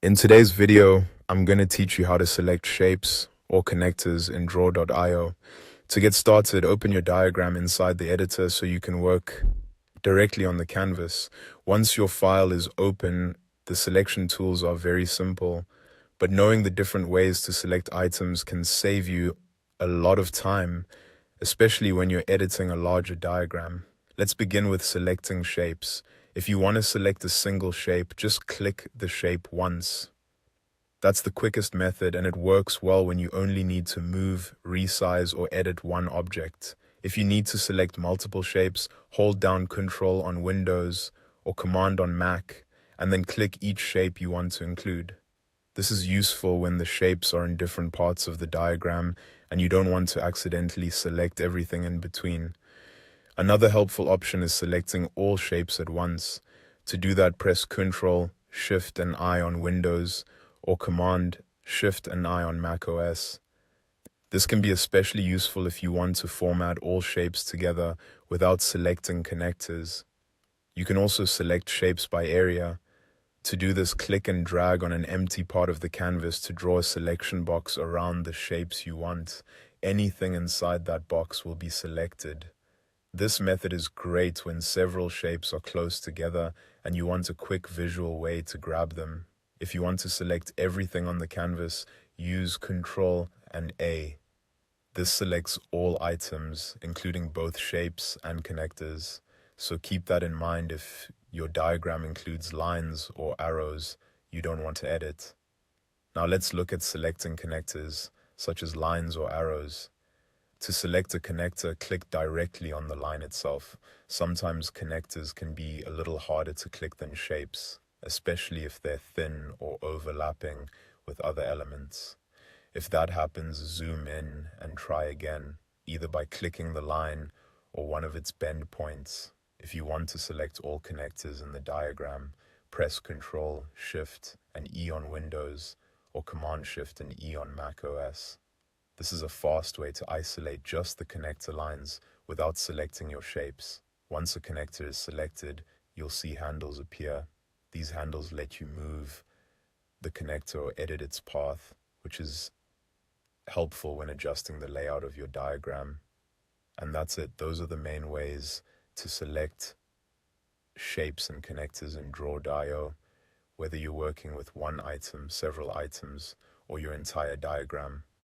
In today's video, I'm going to teach you how to select shapes or connectors in Draw.io. To get started, open your diagram inside the editor so you can work directly on the canvas. Once your file is open, the selection tools are very simple, but knowing the different ways to select items can save you a lot of time, especially when you're editing a larger diagram. Let's begin with selecting shapes. If you want to select a single shape, just click the shape once. That's the quickest method, and it works well when you only need to move, resize, or edit one object. If you need to select multiple shapes, hold down Control on Windows or Command on Mac, and then click each shape you want to include. This is useful when the shapes are in different parts of the diagram and you don't want to accidentally select everything in between. Another helpful option is selecting all shapes at once. To do that, press Ctrl, Shift and I on Windows or Command, Shift and I on macOS. This can be especially useful if you want to format all shapes together without selecting connectors. You can also select shapes by area. To do this, click and drag on an empty part of the canvas to draw a selection box around the shapes you want. Anything inside that box will be selected. This method is great when several shapes are close together and you want a quick visual way to grab them. If you want to select everything on the canvas, use Ctrl and A. This selects all items, including both shapes and connectors. So keep that in mind if your diagram includes lines or arrows you don't want to edit. Now let's look at selecting connectors, such as lines or arrows. To select a connector, click directly on the line itself. Sometimes connectors can be a little harder to click than shapes, especially if they're thin or overlapping with other elements. If that happens, zoom in and try again, either by clicking the line or one of its bend points. If you want to select all connectors in the diagram, press Ctrl, Shift, and E on Windows or Command, Shift, and E on Mac OS. This is a fast way to isolate just the connector lines without selecting your shapes. Once a connector is selected, you'll see handles appear. These handles let you move the connector or edit its path, which is helpful when adjusting the layout of your diagram. And that's it. Those are the main ways to select shapes and connectors in Draw.io, whether you're working with one item, several items, or your entire diagram.